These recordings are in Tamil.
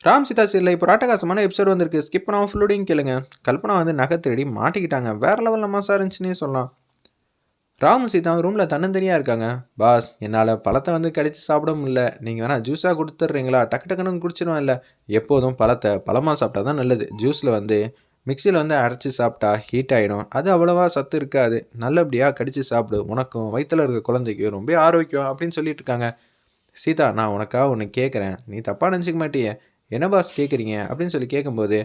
ராம் சீதா சீரியல் இப்போ ராட்டகாசமான எபிசோட் வந்திருக்கு. ஸ்கிப் பண்ணாமல் ஃபுல்லோடையும் கேளுங்க. கல்பனா வந்து நகை திருடி மாட்டிக்கிட்டாங்க. வேற லெவலில் மாசா இருந்துச்சுன்னே சொல்லலாம். ராம் சீதா ரூமில் தன்னந்தனியாக இருக்காங்க. பாஸ், என்னால் பழத்தை வந்து கடிச்சு சாப்பிட முடியல. நீங்கள் வேணால் ஜூஸாக கொடுத்துட்றீங்களா? டக்கு டக்குன்னு குடிச்சிடுவேன். இல்லை, எப்போதும் பழத்தை பழமாக சாப்பிட்டா தான் நல்லது. ஜூஸில் வந்து மிக்சியில் வந்து அரைச்சி சாப்பிட்டா ஹீட் ஆகிடும். அது அவ்வளோவா சத்து இருக்காது. நல்லபடியாக கடிச்சு சாப்பிடு. உனக்கும் வயிற்றில் இருக்க குழந்தைக்கு ரொம்ப ஆரோக்கியம் அப்படின்னு சொல்லிட்டு இருக்காங்க. சீதா, நான் உனக்காக ஒன்று கேட்குறேன். நீ தப்பாக நினச்சிக்க மாட்டியே? என்ன பாஸ் கேட்குறீங்க அப்படின்னு சொல்லி கேட்கும்போது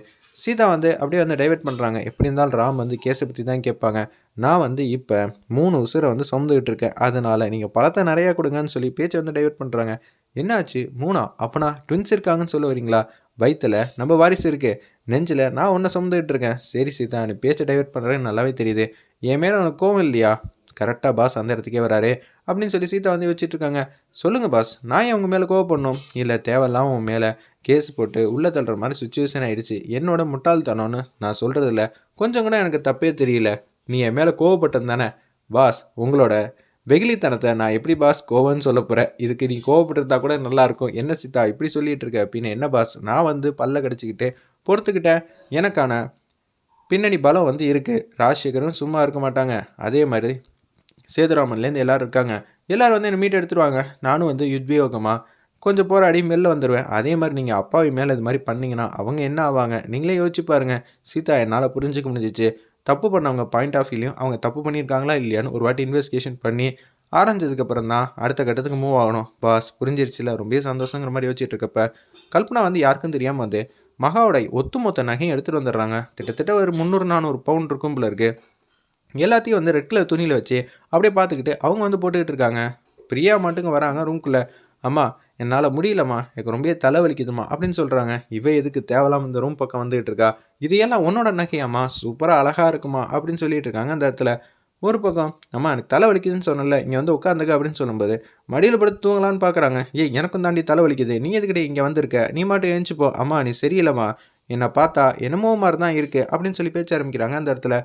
சீதா வந்து அப்படியே வந்து டைவெர்ட் பண்ணுறாங்க. எப்படி இருந்தாலும் ராம் வந்து கேஸை பற்றி தான் கேட்பாங்க. நான் வந்து இப்போ 3 உசுரை வந்து சுமந்துக்கிட்டு இருக்கேன். அதனால் நீங்கள் பழத்தை நிறையா கொடுங்கன்னு சொல்லி பேச்சை வந்து டைவெர்ட் பண்ணுறாங்க. என்னாச்சு 3? அப்போனா ட்வின்ஸ் இருக்காங்கன்னு சொல்ல வரீங்களா? வயிற்றில் நம்ம வாரிசு இருக்குது, நெஞ்சில் நான் ஒன்றை சுமந்துக்கிட்டு இருக்கேன். சரி சீதா, நீ பேச்சை டைவெர்ட் பண்ணுறேன்னு நல்லாவே தெரியுது. என் மேலே உனக்கு கோவம் இல்லையா? கரெக்டாக பாஸ் அந்த இடத்துக்கே வராரு அப்படின்னு சொல்லி சீதா வந்து வச்சுட்டு இருக்காங்க. சொல்லுங்கள் பாஸ், நான் ஏன் உங்கள் மேலே கோவப்படணும்? இல்லை, தேவையில்லாமல் உன் மேலே கேஸ் போட்டு உள்ளே தள்ளுற மாதிரி சுச்சுவேஷன் ஆகிடுச்சு. என்னோட முட்டாள்தனம்னு நான் சொல்கிறதில்ல. கொஞ்சம் கூட எனக்கு தப்பே தெரியல. நீ என் மேலே கோவப்பட்டது தானே? பாஸ், உங்களோட வெகுளித்தனத்தை நான் எப்படி பாஸ் கோவம்னு சொல்ல போகிறேன்? இதுக்கு நீ கோவப்பட்டிருந்தா கூட நல்லாயிருக்கும். என்ன சீதா இப்படி சொல்லிகிட்டு இருக்க அப்படின்னு? என்ன பாஸ், நான் வந்து பல்ல கடிச்சிக்கிட்டு பொறுத்துக்கிட்டேன். எனக்கான பின்னணி பலம் வந்து இருக்குது. ராஜசேகரும் சும்மா இருக்க மாட்டாங்க. அதே மாதிரி சேதுராமன்லேருந்து எல்லோரும் இருக்காங்க. எல்லோரும் வந்து என்னை மீட் எடுத்துருவாங்க. நானும் வந்து யுத்வியோகமாக கொஞ்சம் போராடி வெளில வந்துடுவேன். அதே மாதிரி நீங்கள் அப்பாவி மேலே இது மாதிரி பண்ணிங்கன்னா அவங்க என்ன ஆவாங்க? நீங்களே யோசிச்சு பாருங்கள். சீதா, என்னால் புரிஞ்சுக்க முடிஞ்சிச்சு. தப்பு பண்ணவங்க பாயிண்ட் ஆஃப் வியூலையும் அவங்க தப்பு பண்ணியிருக்காங்களா இல்லையான்னு ஒரு வாட்டி இன்வெஸ்டிகேஷன் பண்ணி ஆரம்பிச்சதுக்கப்புறம் தான் அடுத்த கட்டத்துக்கு மூவ் ஆகணும். பாஸ், புரிஞ்சிருச்சுல? ரொம்ப சந்தோஷங்கிற மாதிரி யோசிச்சுட்டு இருக்கப்ப கல்பனா வந்து யாருக்கும் தெரியாமல் வந்து மகாவோட ஒத்துமொத்த நகையும் எடுத்துகிட்டு வந்துடுறாங்க. கிட்டத்தட்ட ஒரு 300-400 பவுண்ட் இருக்கும் போல இருக்குது. எல்லாத்தையும் வந்து ரெட் கலர் துணியில் வச்சு அப்படியே பார்த்துக்கிட்டு அவங்க வந்து போட்டுக்கிட்டு இருக்காங்க. பிரியா மட்டுங்க வராங்க ரூம்குள்ளே. அம்மா, என்னால் முடியலம்மா, எனக்கு ரொம்ப தலைவலிக்குதுமா அப்படின்னு சொல்கிறாங்க. இவ எதுக்கு தேவலாம் இந்த ரூம் பக்கம் வந்துகிட்டு இருக்கா? இதையெல்லாம் உன்னோட நகையாம்மா, சூப்பராக அழகாக இருக்குமா அப்படின்னு சொல்லிட்டு இருக்காங்க. அந்த இடத்துல ஒரு பக்கம், அம்மா எனக்கு தலைவலிக்குதுன்னு சொன்னல, இங்கே வந்து உட்காந்துக்க அப்படின்னு சொல்லும்போது மடியில் படுத்து தூங்கலான்னு பார்க்குறாங்க. ஏய், எனக்கும் தாண்டி தலைவலிக்குது, நீ எதுக்கிட்டே இங்கே வந்திருக்க? நீ மட்டும் எழுந்துப்போ. அம்மா, நீ சரியில்லைம்மா, என்னை பார்த்தா என்னமோ மாதிரி தான் இருக்குது அப்படின்னு சொல்லி பேச்ச ஆரம்பிக்கிறாங்க. அந்த இடத்துல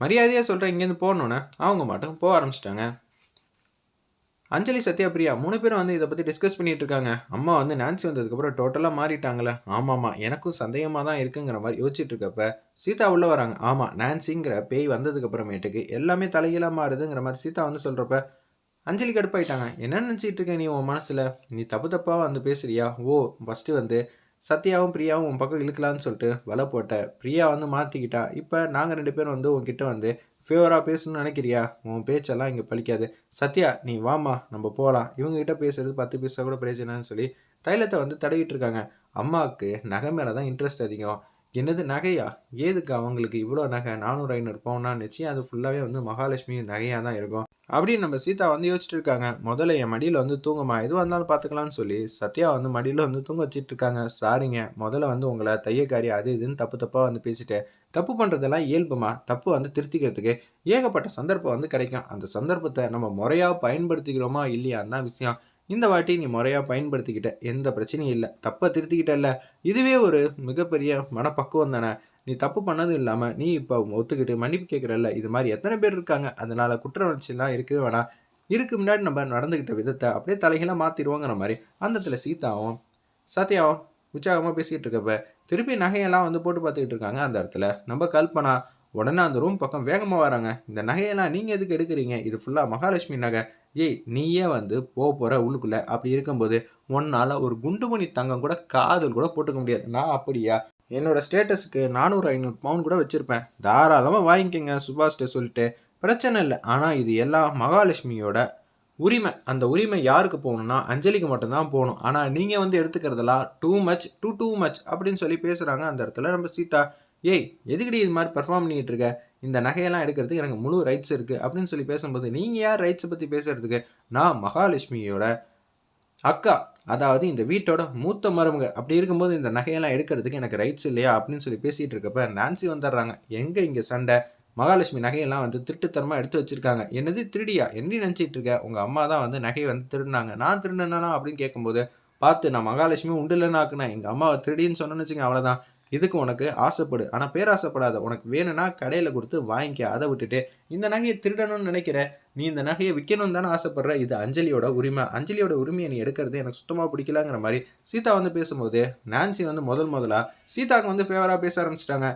மரியாதையாக சொல்கிறேன் இங்கேருந்து போகணுன்னு அவங்க மட்டும் போக ஆரம்பிச்சிட்டாங்க. அஞ்சலி, சத்யா, பிரியா 3 பேரும் வந்து இதை பற்றி டிஸ்கஸ் பண்ணிகிட்டு இருக்காங்க. அம்மா வந்து நான்சி வந்ததுக்கப்புறம் டோட்டலாக மாறிட்டாங்களே. ஆமாம்மா, எனக்கும் சந்தேகமாக தான் இருக்குங்கிற மாதிரி யோசிச்சுட்டு இருக்கப்ப சீதா உள்ளே வராங்க. ஆமாம், நான்சிங்கிற பேய் வந்ததுக்கப்புறமேட்டுக்கு எல்லாமே தலைகீழாக மாறுதுங்கிற மாதிரி சீதா வந்து சொல்கிறப்ப அஞ்சலி கடுப்பாயிட்டாங்க. என்ன நினச்சிட்டு இருக்க நீ உன் மனசில்? நீ தப்பாக வந்து பேசுறியா? ஓ, ஃபஸ்ட்டு வந்து சத்யாவும் பிரியாவும் உன் பக்கம் இழுக்கலான்னு சொல்லிட்டு வலை போட்ட. பிரியா வந்து மாற்றிக்கிட்டா. இப்போ நாங்கள் 2 பேரும் வந்து உன்கிட்ட வந்து ஃபேவராக பேசணும்னு நினைக்கிறியா? உன் பேச்செல்லாம் இங்கே பழிக்காது. சத்யா, நீ வாமா, நம்ம போகலாம். இவங்ககிட்ட பேசுறது 10 பைசா கூட பிரயோஜனம்னு சொல்லி தைலத்தை வந்து தடவிட்டு இருக்காங்க. அம்மாவுக்கு நகை மேலே தான் இன்ட்ரெஸ்ட் அதிகம். என்னது நகையா? ஏதுக்கு அவங்களுக்கு இவ்வளோ நகை? 400-500 பவுனா? நிச்சயம் அது ஃபுல்லாகவே வந்து மகாலட்சுமி நகையாக தான் இருக்கும் அப்படின்னு நம்ம சீதா வந்து யோசிச்சுட்டு இருக்காங்க. முதல்ல என் மடியில் வந்து தூங்கம்மா, எதுவாக இருந்தாலும் பார்த்துக்கலான்னு சொல்லி சத்யா வந்து மடியில் வந்து தூங்க வச்சிட்டு இருக்காங்க. சாரிங்க, முதல்ல வந்து உங்களை தையக்காரி அது இதுன்னு தப்பாக வந்து பேசிட்டேன். தப்பு பண்ணுறதெல்லாம் இயல்புமா. தப்பு வந்து திருத்திக்கிறதுக்கு ஏகப்பட்ட சந்தர்ப்பம் வந்து கிடைக்கும். அந்த சந்தர்ப்பத்தை நம்ம முறையாக பயன்படுத்திக்கிறோமா இல்லையான்னு தான் விஷயம். இந்த வாட்டி நீ முறையாக பயன்படுத்திக்கிட்ட, எந்த பிரச்சனையும் இல்லை. தப்பை திருத்திக்கிட்டல, இதுவே ஒரு மிகப்பெரிய மனப்பக்குவம் தானே. நீ தப்பு பண்ணதும் இல்லாமல் நீ இப்போ ஒத்துக்கிட்டு மன்னிப்பு கேட்குறல்ல, இது மாதிரி எத்தனை பேர் இருக்காங்க. அதனால் குற்ற உணர்ச்சிலாம் இருக்கவே வேணாம். இதுக்கு முன்னாடி நம்ம நடந்துக்கிட்ட விதத்தை அப்படியே தலைகளாக மாற்றிடுவோங்கிற மாதிரி அந்த இடத்துல சீதாவும் சத்யாவும் உற்சாகமாக பேசிக்கிட்டு இருக்கப்ப திருப்பி நகையெல்லாம் வந்து போட்டு பார்த்துக்கிட்டு இருக்காங்க. அந்த இடத்துல நம்ம கல்பனா உடனே அந்த ரூம் பக்கம் வேகமாக வராங்க. இந்த நகையெல்லாம் நீங்கள் எதுக்கு எடுக்கிறீங்க? இது ஃபுல்லாக மகாலட்சுமி நகை. ஏய், நீயே வந்து போகிற உள்ளுக்குள்ளே. அப்படி இருக்கும்போது உன்னால் ஒரு குண்டுமணி தங்கம் கூட காதல் கூட போட்டுக்க முடியாது. நான் அப்படியா? என்னோடய ஸ்டேட்டஸுக்கு 400-500 பவுன் கூட வச்சுருப்பேன். தாராளமாக வாங்கிக்கங்க சுபாஷ்கிட்ட சொல்லிட்டு. பிரச்சனை இல்லை. ஆனால் இது எல்லாம் மகாலட்சுமியோட உரிமை. அந்த உரிமை யாருக்கு போகணும்னா அஞ்சலிக்கு மட்டும்தான் போகணும். ஆனால் நீங்கள் வந்து எடுத்துக்கிறதெல்லாம் டூ மச் அப்படின்னு சொல்லி பேசுகிறாங்க. அந்த இடத்துல நம்ம சீதா, ஏய், எதுக்கடி இது மாதிரி பெர்ஃபார்ம் பண்ணிகிட்டு இருக்க? இந்த நகையெல்லாம் எடுக்கிறதுக்கு எனக்கு முழு ரைட்ஸ் இருக்குது அப்படின்னு சொல்லி பேசும்போது, நீங்கள் யார் ரைட்ஸை பற்றி பேசுகிறதுக்கு? நான் மகாலட்சுமியோட அக்கா, அதாவது இந்த வீட்டோட மூத்த மருமக. அப்படி இருக்கும்போது இந்த நகையெல்லாம் எடுக்கிறதுக்கு எனக்கு ரைட்ஸ் இல்லையா அப்படின்னு சொல்லி பேசிகிட்டு இருக்கப்ப நான்சி வந்துடுறாங்க. எங்கே இங்கே சண்டை? மகாலட்சுமி நகையெல்லாம் வந்து திருட்டுத்தனமாக எடுத்து வச்சுருக்காங்க. என்னது திருடியா? என்ன நினச்சிட்டு இருக்க? உங்கள் அம்மா தான் வந்து நகையை வந்து திருடினாங்க. நான் திருடினா அப்படின்னு கேட்கும்போது, பார்த்து, நான் மகாலட்சுமி உண்டு இல்லைன்னு ஆக்குனேன். எங்கள் அம்மாவை திருடின்னு சொன்னேன்னு வச்சுங்க, அவ்வளோதான். இதுக்கு உனக்கு ஆசைப்படு, ஆனால் பேராசைப்படாத. உனக்கு வேணும்னா கடையில் கொடுத்து வாங்கிக்க. அதை விட்டுட்டு இந்த நகையை திருடணும்னு நினைக்கிற, நீ இந்த நகையை விற்கணும்னு தானே ஆசைப்படுற, இது அஞ்சலியோட உரிமை, அஞ்சலியோட உரிமையை நீ எடுக்கிறது எனக்கு சுத்தமாக பிடிக்கலங்கிற மாதிரி சீதா வந்து பேசும்போது நான்சி வந்து முதலா சீதாவுக்கு வந்து ஃபேவராக பேச ஆரம்பிச்சிட்டாங்க.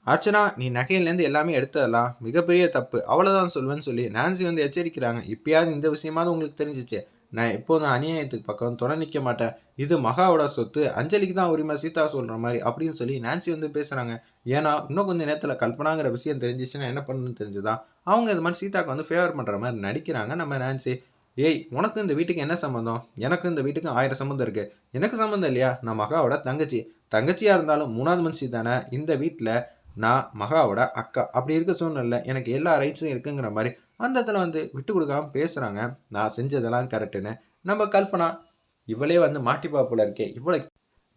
அர்ச்சனா, நீ நகையிலேருந்து எல்லாமே எடுத்ததெல்லாம் மிகப்பெரிய தப்பு, அவ்வளோதான் சொல்வேன்னு சொல்லி நான்சி வந்து எச்சரிக்கிறாங்க. இப்பயாவது இந்த விஷயமாவது உங்களுக்கு தெரிஞ்சிச்சு, நான் எப்போதும் அநியாயத்துக்கு பக்கம் துணை நிற்க மாட்டேன், இது மகாவோட சொத்து, அஞ்சலிக்கு தான் உரிமை சீதா சொல்கிற மாதிரி அப்படின்னு சொல்லி நான்சி வந்து பேசுகிறாங்க. ஏன்னா இன்னும் கொஞ்சம் நேரத்தில் கல்பனாங்கிற விஷயம் தெரிஞ்சிச்சுன்னா என்ன பண்ணணும்னு தெரிஞ்சுதான் அவங்க இது மாதிரி சீதாவுக்கு வந்து ஃபேவர் பண்ணுற மாதிரி நடிக்கிறாங்க நம்ம நான்சி. ஏய், உனக்கு இந்த வீட்டுக்கு என்ன சம்மந்தம், எனக்கு இந்த வீட்டுக்கு 1000 சம்மந்தம் இருக்குது, எனக்கு சம்மந்தம் இல்லையா, நான் மகாவோட தங்கச்சியாக இருந்தாலும் 3வது மனுஷி தானே இந்த வீட்டில், நான் மகாவோட அக்கா, அப்படி இருக்க சூழ்நிலை எனக்கு எல்லா ரைட்ஸும் இருக்குங்கிற மாதிரி அந்த இடத்துல வந்து விட்டு கொடுக்காம பேசுகிறாங்க. நான் செஞ்சதெல்லாம் கரெக்டுன்னு நம்ம கல்பனா இவளே வந்து மாட்டிப்பா போல இருக்கே, இவ்வளோ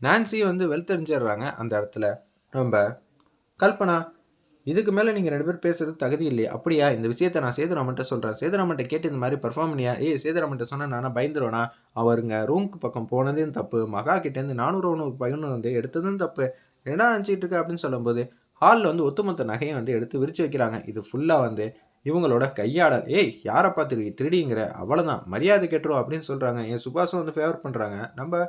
நான்சி வந்து வெளுத்தெறிஞ்சிடுறாங்க அந்த இடத்துல. ரொம்ப கல்பனா, இதுக்கு மேலே நீங்கள் 2 பேர் பேசுறது தகுதி இல்லையே, அப்படியா, இந்த விஷயத்தை நான் சேதுராமன்ட்ட சொல்கிறேன், சேதுராமன்ட்ட கேட்டு இந்த மாதிரி பர்ஃபார்ம் பண்ணியா, சேதுராமன்ட்ட சொன்னால் நானா பயந்துருவேனா, அவருங்க ரூமுக்கு பக்கம் போனதும் தப்பு, மகா கிட்டேருந்து 400 பையனு வந்து எடுத்ததும் தப்பு, என்ன நினச்சிட்டு இருக்க அப்படின்னு சொல்லும்போது ஹாலில் வந்து ஒட்டுமொத்த நகையை வந்து எடுத்து விரிச்சு வைக்கிறாங்க. இது ஃபுல்லாக வந்து இவங்களோட கையாடல். ஏய், யாரை பார்த்து திருடிங்கிற, அவ்வளோதான், மரியாதை கெட்டுரும் அப்படின்னு சொல்கிறாங்க. என் சுபாஷும் வந்து ஃபேவர் பண்ணுறாங்க நம்ம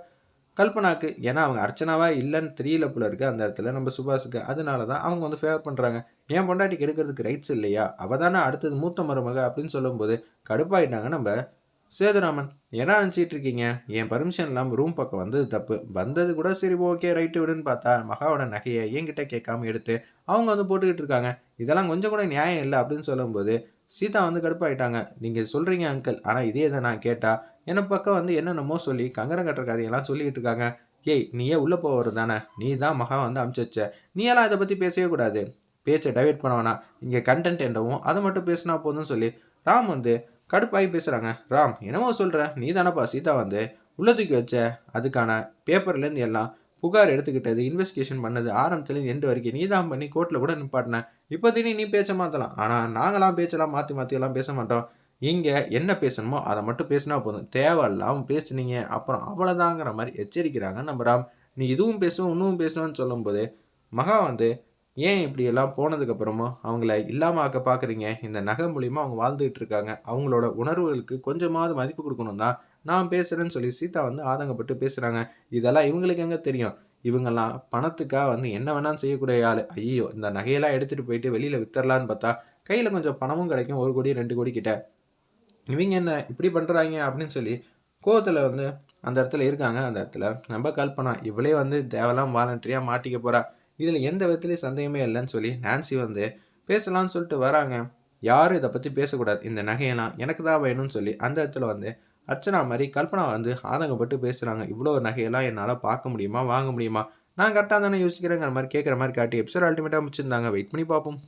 கல்பனாக்கு. ஏன்னா அவங்க அர்ச்சனாவா இல்லைன்னு தெரியல போல இருக்குது அந்த இடத்துல நம்ம சுபாஷுக்கு, அதனால தான் அவங்க வந்து ஃபேவர் பண்ணுறாங்க. ஏன் பொண்டாட்டிக்கு எடுக்கிறதுக்கு ரைட்ஸ் இல்லையா, அவள் தானே அடுத்தது மூத்த மருமக அப்படின்னு சொல்லும்போது கடுப்பாயிட்டாங்க நம்ம சேதுராமன். என்ன நினச்சிட்டு இருக்கீங்க, என் பர்மிஷன் இல்லாமல் ரூம் பக்கம் வந்தது தப்பு, வந்தது கூட சரி ஓகே ரைட்டு விடுன்னு பார்த்தா மகாவோட நகையை என்கிட்ட கேட்காம எடுத்து அவங்க வந்து போட்டுக்கிட்டு இருக்காங்க, இதெல்லாம் கொஞ்சம் கூட நியாயம் இல்லை அப்படின்னு சொல்லும்போது சீதா வந்து கடுப்பாயிட்டாங்க. நீங்கள் சொல்கிறீங்க அங்கிள், ஆனால் இதே தான் நான் கேட்டால் என்ன பக்கம் வந்து என்னென்னமோ சொல்லி கங்கரம் கட்டுற கதையெல்லாம் சொல்லிக்கிட்டு இருக்காங்க. ஏய், நீயே உள்ளே போவது தானே, நீ தான் மகா வந்து அமுச்சு வச்ச, நீ எல்லாம் இதை பற்றி பேசவே கூடாது, பேச்சை டைவெர்ட் பண்ண வேணாம், இங்கே கண்டென்ட் என்னவோ அதை மட்டும் பேசினா போதும்னு சொல்லி ராம் வந்து கடுப்பாகி பேசுகிறாங்க. ராம், என்னமோ சொல்கிற, நீ தானப்பா சீதா வந்து உள்ள தூக்கி வச்ச, அதுக்கான பேப்பர்லேருந்து எல்லாம் புகார் எடுத்துக்கிட்டது, இன்வெஸ்டிகேஷன் பண்ணது ஆரம்பத்துலேருந்து எண்டு வரைக்கும் நீ தான் பண்ணி கோர்ட்டில் கூட நிப்பாட்டின, இப்போ திடீர்னு நீ பேச்ச மாற்றலாம், ஆனால் நாங்களாம் பேச்செல்லாம் மாற்றியெல்லாம் பேச மாட்டோம், இங்கே என்ன பேசணுமோ அதை மட்டும் பேசினா போதும், தேவையில்லாமல் பேசுனீங்க அப்புறம் அவ்வளோதாங்கிற மாதிரி எச்சரிக்கிறாங்க நம்ம ராம். நீ இதுவும் பேசுவோம் இன்னும் பேசுவேன்னு சொல்லும்போது மகா வந்து ஏன் இப்படியெல்லாம் போனதுக்கப்புறமும் அவங்கள இல்லாமல் ஆக்க பார்க்குறீங்க, இந்த நகை மூலிமா அவங்க வாழ்ந்துகிட்டு இருக்காங்க, அவங்களோட உணர்வுகளுக்கு கொஞ்சமாவது மதிப்பு கொடுக்கணும் தான் நான் பேசுகிறேன்னு சொல்லி சீதா வந்து ஆதங்கப்பட்டு பேசுகிறாங்க. இதெல்லாம் இவங்களுக்கு எங்கே தெரியும், இவங்கெல்லாம் பணத்துக்காக வந்து என்ன வேணாலும் செய்யக்கூடிய ஆள். ஐயோ, இந்த நகையெல்லாம் எடுத்துகிட்டு போயிட்டு வெளியில் வித்தரலான்னு பார்த்தா கையில் கொஞ்சம் பணமும் கிடைக்கும், 1 கோடி 2 கோடி கிட்ட, இவங்க என்ன இப்படி பண்ணுறாங்க அப்படின்னு சொல்லி கோவத்தில் வந்து அந்த இடத்துல இருக்காங்க. அந்த இடத்துல நம்ம கல்பனா இவளே வந்து தேவலாம் வாலண்டரியாக மாட்டிக்க போகிறா, இதில் எந்த விதத்துலேயும் சந்தேகமே இல்லைன்னு சொல்லி நான்சி வந்து பேசலாம்னு சொல்லிட்டு வராங்க. யாரும் இதை பற்றி பேசக்கூடாது, இந்த நகையெல்லாம் எனக்கு தான் வேணும்னு சொல்லி அந்த இடத்துல வந்து அர்ச்சனா மாதிரி கல்பனா வந்து ஆதங்கப்பட்டு பேசுகிறாங்க. இவ்வளோ நகையெல்லாம் என்னால் பார்க்க முடியுமா, வாங்க முடியுமா, நான் கரெக்டாக தானே யோசிக்கிறேங்கிற மாதிரி கேட்குற மாதிரி காட்டி எபிசோட் அல்டிமேட்டாக முடிச்சிருந்தாங்க. வெயிட் பண்ணி பார்ப்போம்.